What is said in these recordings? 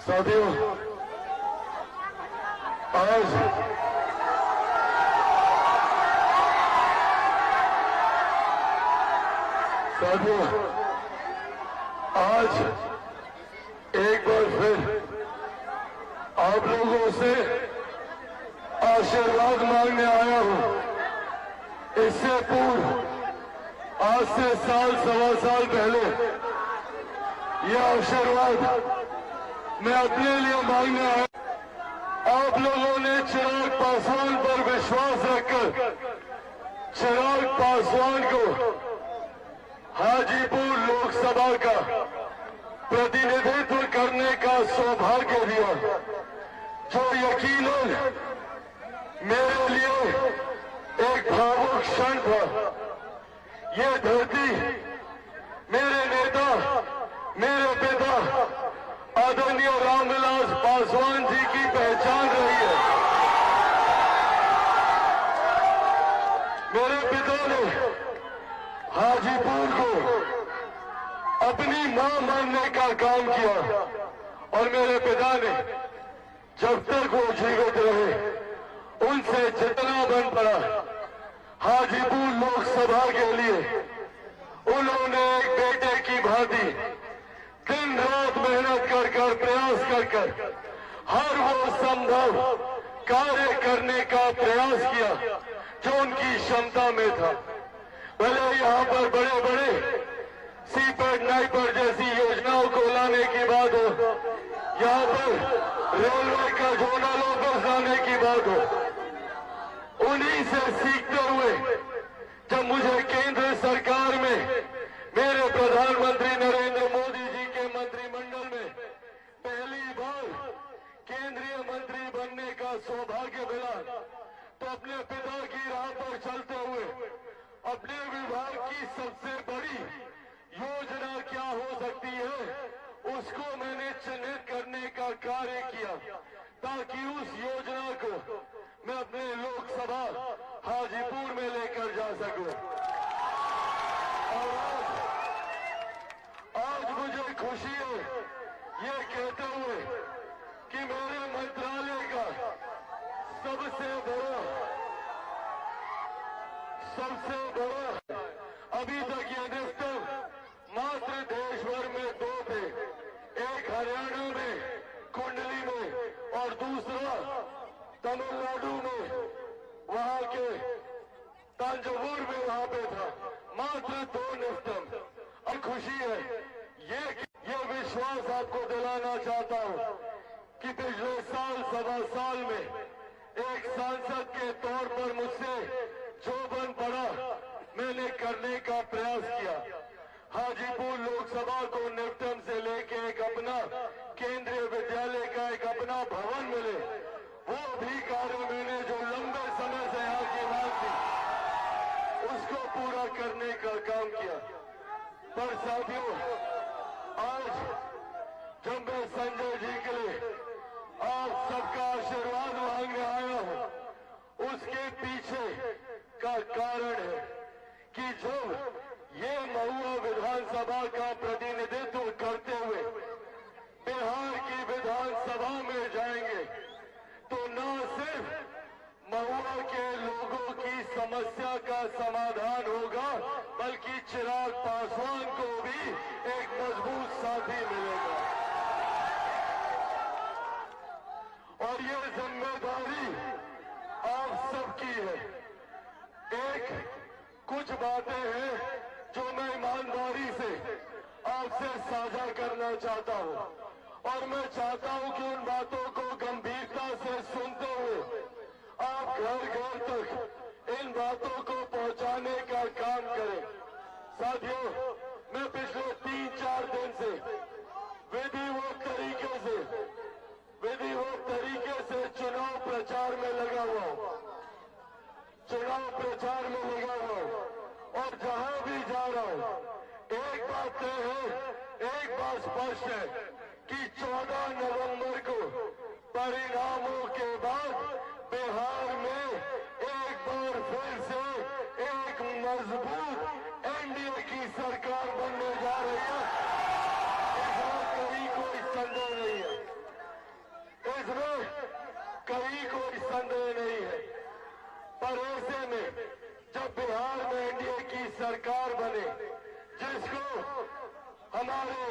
साथियों, आज एक बार फिर आप लोगों से आशीर्वाद मांगने आया हूं। इससे पूर्व आज से सवा साल पहले यह आशीर्वाद मैं अपने लिए मांगने आया। आप लोगों ने चिराग पासवान पर विश्वास रखकर चिराग पासवान को हाजीपुर लोकसभा का प्रतिनिधित्व करने का सौभाग्य दिया, जो यकीनन मेरे लिए एक भावुक क्षण था। ये धरती मेरे नेता, मेरे पिता आदरणीय रामविलास पासवान जी की पहचान रही है। मेरे पिता ने हाजीपुर को अपनी मां मानने का काम किया और मेरे पिता ने जब तक वो जीवित रहे उनसे जितना बन पड़ा हाजीपुर लोकसभा के लिए उन्होंने एक बेटे की भांति दिन रात मेहनत कर प्रयास कर हर वो संभव कार्य करने का प्रयास किया जो उनकी क्षमता में था। भले यहाँ पर बड़े बड़े सीपेट नाइपर जैसी योजनाओं को लाने की बात हो, यहाँ पर रेलवे का जोनल ऑफिस लाने की बात हो, उन्हीं से सीखते हुए जब मुझे केंद्र सरकार में मेरे प्रधानमंत्री नरेंद्र मोदी जी के मंत्रिमंडल में पहली बार केंद्रीय मंत्री बनने का सौभाग्य मिला, तो अपने पिता की राह पर चलते हुए अपने विभाग की सबसे बड़ी योजना क्या हो सकती है उसको मैंने चिन्हित करने का कार्य किया, ताकि उस योजना को मैं अपने लोकसभा हाजीपुर में लेकर जा सकूं। और आज मुझे खुशी है ये कहते हुए कि मेरे मंत्रालय का सबसे बड़ा अभी तक ये निष्ठम मात्र देश भर में 2 थे, एक हरियाणा में कुंडली में और दूसरा तमिलनाडु में वहां के तंजौर में वहां पे था। मात्र 2 निष्ठम। अब खुशी है ये विश्वास आपको दिलाना चाहता हूं कि पिछले सवा साल में एक सांसद के तौर पर मुझसे जो बन पड़ा मैंने करने का प्रयास किया। हाजीपुर लोकसभा को निफ्टम से लेके एक अपना केंद्रीय विद्यालय का एक अपना भवन मिले, वो भी कार्य मैंने जो लंबे समय से यहाँ की मांग थी उसको पूरा करने का काम किया। पर साथियों, आज जब मैं संजय जी के लिए आप सबका आशीर्वाद मांगने आया हूं, उसके पीछे का कारण है कि जब ये महुआ विधानसभा का प्रतिनिधित्व करते हुए बिहार की विधानसभा में जाएंगे, तो न सिर्फ महुआ के लोगों की समस्या का समाधान होगा, बल्कि चिराग पासवान को भी एक मजबूत साथी मिलेगा। और ये जिम्मेदारी आप सबकी है। कुछ बातें हैं जो मैं ईमानदारी से आपसे साझा करना चाहता हूं, और मैं चाहता हूं कि उन बातों को गंभीरता से सुनते हुए आप घर घर तक इन बातों को पहुंचाने का काम करें। साथियों, मैं पिछले 3-4 दिन से विधिवत तरीके से चुनाव प्रचार में लगा हुआ हूं, और जहां भी जा रहा हूं एक बात तय है, एक बात स्पष्ट है कि 14 नवंबर को परिणामों के बाद बिहार में एक बार फिर से एक मजबूत एनडीए की सरकार बनने जा रही है। इसमें कहीं कोई संदेह नहीं है। हमारे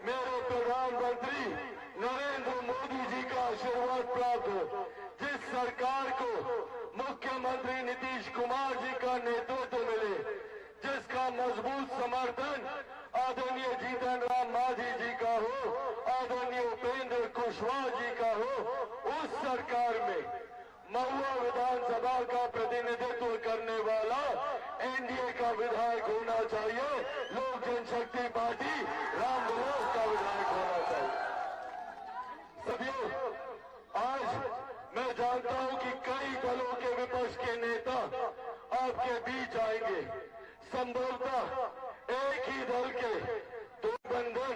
मेरे प्रधानमंत्री नरेंद्र मोदी जी का आशीर्वाद प्राप्त हो, जिस सरकार को मुख्यमंत्री नीतीश कुमार जी का नेतृत्व मिले, जिसका मजबूत समर्थन आदरणीय जीतन राम मांझी जी का हो, आदरणीय उपेंद्र कुशवाहा जी का हो, उस सरकार में महुआ विधानसभा का प्रतिनिधित्व करने वाला एनडीए का विधायक होना चाहिए, लोक जनशक्ति पार्टी रामविलास का विधायक होना चाहिए। सभी आज मैं जानता हूं कि कई दलों के विपक्ष के नेता आपके बीच आएंगे, संभवतः एक ही दल के दो बंधन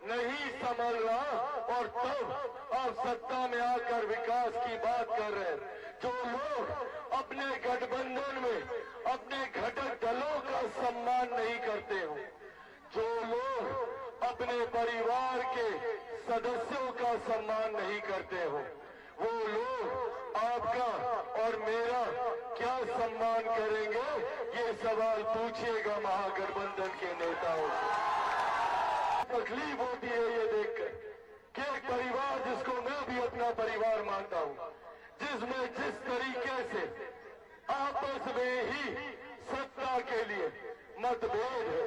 नहीं संभल रहा और तब आप सत्ता में आकर विकास की बात कर रहे हैं। जो लोग अपने गठबंधन में अपने घटक दलों का सम्मान नहीं करते हो, जो लोग अपने परिवार के सदस्यों का सम्मान नहीं करते हो, वो लोग आपका और मेरा क्या सम्मान करेंगे, ये सवाल पूछिएगा महागठबंधन के नेताओं से। तकलीफ होती है ये देखकर कि एक परिवार जिसको मैं भी अपना परिवार मानता हूं, जिसमें जिस तरीके से आपस में ही सत्ता के लिए मतभेद है,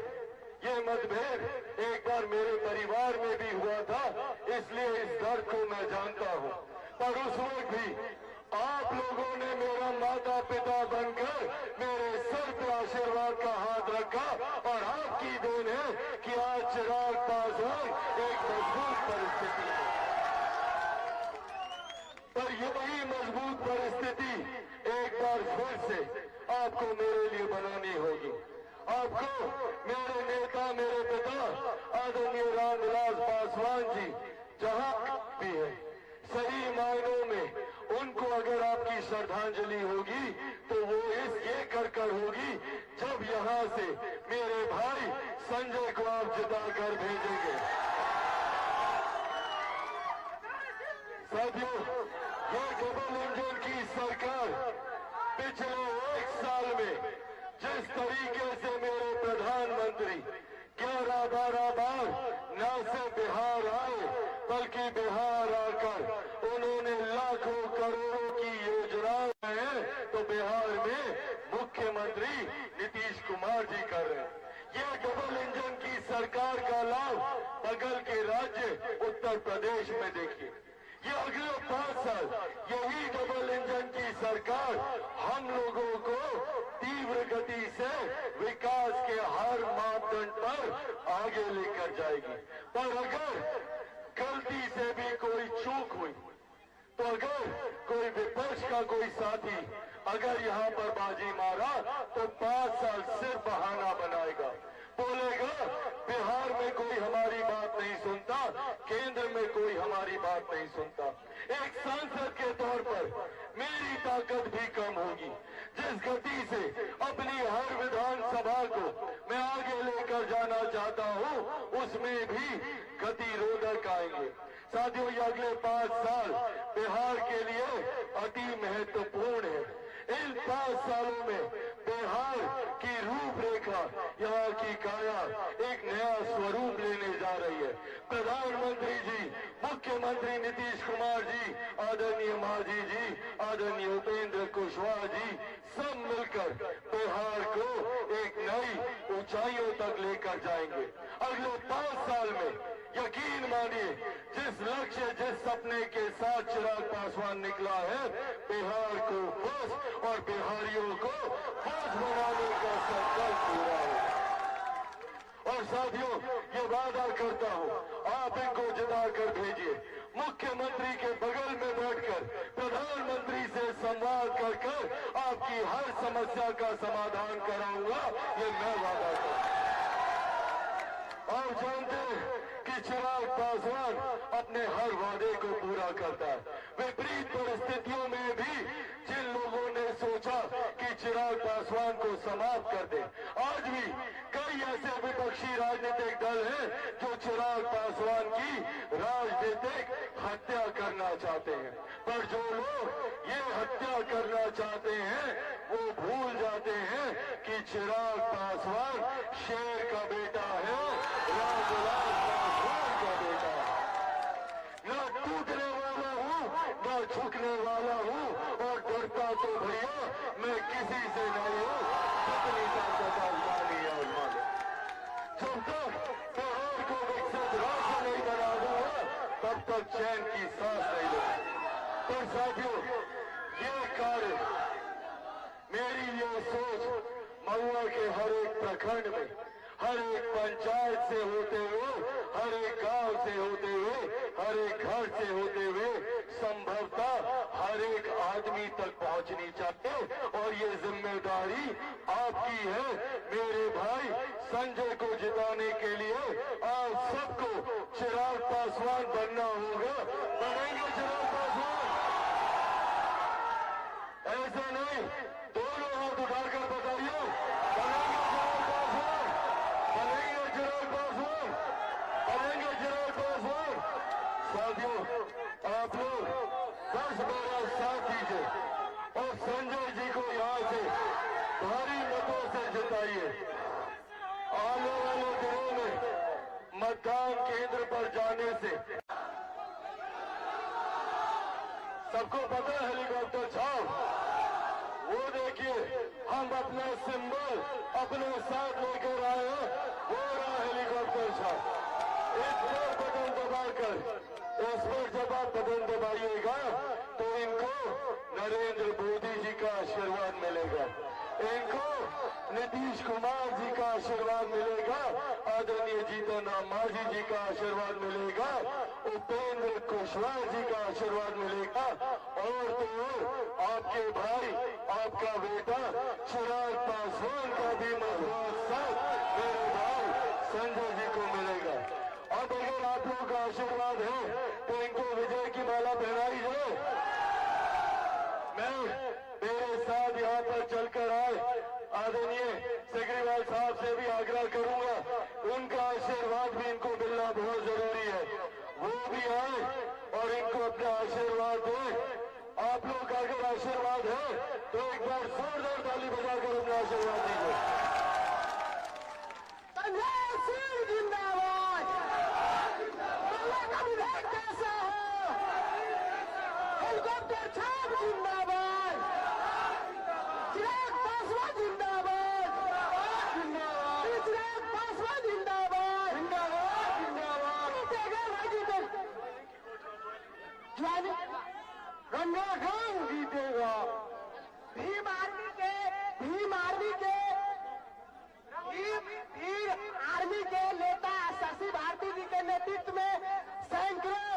ये मतभेद एक बार मेरे परिवार में भी हुआ था, इसलिए इस दर्द को मैं जानता हूं। पर उस वक्त भी आप लोगों ने मेरा माता पिता बनकर मेरे सर पर आशीर्वाद का हाथ रखा और आपकी देन है कि आज चिराग पासवान एक मजबूत परिस्थिति है। पर यही मजबूत परिस्थिति एक बार फिर से आपको मेरे लिए बनानी होगी। आपको मेरे नेता, मेरे पिता आदरणीय रामविलास पासवान जी जहां भी है, सही मायनों में उनको अगर आपकी श्रद्धांजलि होगी तो वो ये कर होगी जब यहाँ से मेरे भाई संजय को आप जिताकर भेजेंगे। साथियों, ये डबल इंजन की सरकार पिछले एक साल में जिस तरीके से मेरे प्रधानमंत्री 11-12 बार न सिर्फ बिहार आए बल्कि बिहार आकर उन्होंने लाखों करोड़ों की योजनाएं हैं, तो बिहार में मुख्यमंत्री नीतीश कुमार जी कर रहे हैं। ये डबल इंजन की सरकार का लाभ बगल के राज्य उत्तर प्रदेश में देखिए। ये अगले 5 साल यही डबल इंजन की सरकार हम लोगों को तीव्र गति से विकास के हर मापदंड पर आगे लेकर जाएगी। पर अगर गलती से भी कोई चूक हुई तो अगर कोई विपक्ष का कोई साथी अगर यहाँ पर बाजी मारा तो 5 साल सिर्फ बहाना बनाएगा, बोलेगा बिहार में कोई हमारी बात नहीं सुनता, केंद्र में कोई हमारी बात नहीं सुनता। एक सांसद के तौर पर मेरी ताकत भी कम होगी। जिस गति से अपनी हर विधानसभा को मैं आगे लेकर जाना चाहता हूं, उसमें भी गतिरोधक आएंगे। साथियों, ये अगले 5 साल बिहार के लिए अति महत्वपूर्ण है। इन 5 सालों में बिहार की रूपरेखा, यहाँ की काया एक नया स्वरूप लेने जा रही है। प्रधानमंत्री जी, मुख्यमंत्री नीतीश कुमार जी, आदरणीय मांझी जी, आदरणीय उपेंद्र कुशवाहा जी सब मिलकर बिहार को एक नई ऊंचाइयों तक लेकर जाएंगे। अगले 5 साल में यकीन मानिए, जिस लक्ष्य, जिस सपने के साथ चिराग पासवान निकला है, बिहार को बस और बिहारियों को बस बनाने का संकल्प पूरा है। और साथियों, ये वादा करता हूं, आप इनको जिता कर भेजिए। मुख्यमंत्री के बगल में बैठकर प्रधानमंत्री से संवाद कर आपकी हर समस्या का समाधान कराऊंगा, ये मैं वादा करता हूं। आप जानते हैं कि चिराग पासवान अपने हर वादे को पूरा करता है। विपरीत परिस्थितियों में भी जिन लोगों ने सोचा कि चिराग पासवान को समाप्त कर दे, आज भी कई ऐसे विपक्षी राजनीतिक दल हैं जो चिराग पासवान की राजनीतिक हत्या करना चाहते हैं। पर जो लोग ये हत्या करना चाहते हैं वो भूल जाते हैं कि चिराग पासवान शेर का बेटा है, रामविलास तब तक चैन की सांस नहीं लेंगे। तो साथियों, ये कार्य, मेरी ये सोच महुआ के हर एक प्रखंड में, हर एक पंचायत से होते हुए, हर एक गांव से होते हुए, हर एक घर से होते हुए संभवतः हर एक आदमी तक पहुंचनी चाहिए। और ये जिम्मेदारी आपकी है मेरे भाई। संजय को जिताने के लिए आप सबको चिराग पासवान बनना होगा। बनेंगे चिराग पासवान? ऐसे नहीं, दोनों हाथ उठाकर बताइए, बनेंगे चिराग पासवान? बनेंगे चिराग पासवान? बनेंगे चिराग पासवान? साथियों, आप लोग 10 मेरा साथ दीजिए और संजय जी को यहाँ से भारी मतों से जिताइए। आने वाले दिनों में मतदान केंद्र पर जाने से सबको पता है हेलीकॉप्टर छाप, वो देखिए हम अपना सिंबल अपने साथ लेकर आए हैं, वो रहा हेलीकॉप्टर छाप। इस पर बटन दबाकर, इस पर जब आप बटन दबाइएगा तो इनको नरेंद्र मोदी जी का आशीर्वाद मिलेगा, इनको नीतीश कुमार जी का आशीर्वाद मिलेगा, आदरणीय जीतन राम मांझी जी का आशीर्वाद मिलेगा, उपेंद्र कुशवाहा जी का आशीर्वाद मिलेगा, और तो आपके भाई, आपका बेटा चिराग पासवान का भी मजबूत साथ मेरे भाई संजय जी को मिलेगा। अब अगर आप लोगों का आशीर्वाद है तो इनको विजय की माला पहनाई जाए। मैं मेरे साथ यहाँ पर चलकर आए आदरणीय सेक्रेटरी साहब से भी आग्रह करूंगा, उनका आशीर्वाद भी इनको मिलना बहुत जरूरी है। वो भी आए और इनको अपना आशीर्वाद दें। आप लोग का अगर आशीर्वाद है तो एक बार जोरदार ताली बजाकर उन्हें आशीर्वाद दीजिए। संजय सिंह जिंदाबाद। का विधायक कैसा हो? हेलीकॉप्टर छाप जिंदाबाद। चिराग पासवान जिंदाबाद। चिराग पासवान जिंदाबाद। जिंदाबाद जिंदाबाद। जीतेगा भाई, जीतेगा। गंगा गंग जीतेगा। भीम आर्मी के भीम आर्मी के नेता शशि भारती जी के नेतृत्व में सैकड़ों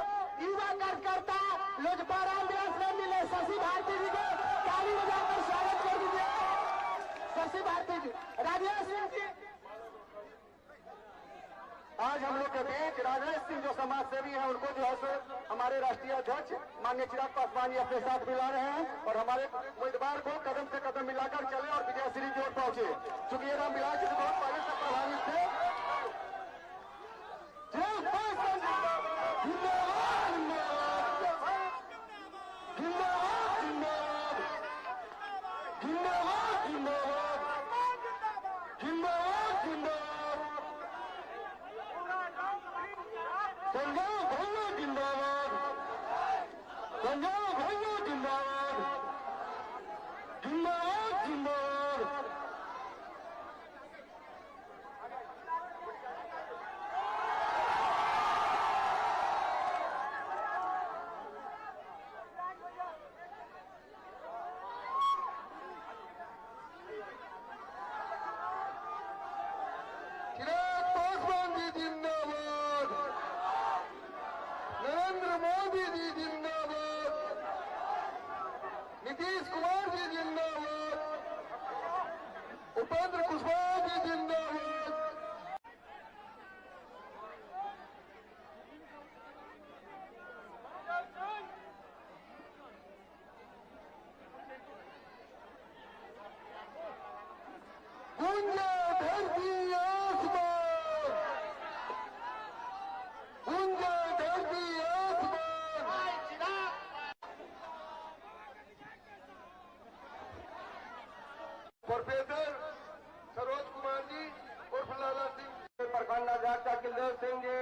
युवा कार्यकर्ता लोजपा रामविलास में मिले। शशि भारती जी को ताली बजाकर स्वागत कर दीजिए। शशि भारती जी, राजेश सिंह जी। आज हम लोग के बीच राजेश सिंह जो समाज सेवी हैं, उनको जो है सो हमारे राष्ट्रीय अध्यक्ष माननीय चिराग पासवान जी अपने साथ मिला रहे हैं और हमारे उम्मीदवार को कदम से कदम मिलाकर चले और विजयश्री की ओर पहुंचे। चूंकि ये रामविलास जी बहुत पहले से प्रभावित थे। नीतीश कुमार जी जिंदाबाद। उपेंद्र कुशवाहा जी जिंदाबाद। गूंजे धरती आसमान, गूंजे धरती आसमान। प्रोफेसर सरोज कुमार जी उर्फ लाला सिंह, प्रखंड अध्यक्ष अखिलदेव सिंह जी,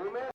उमेश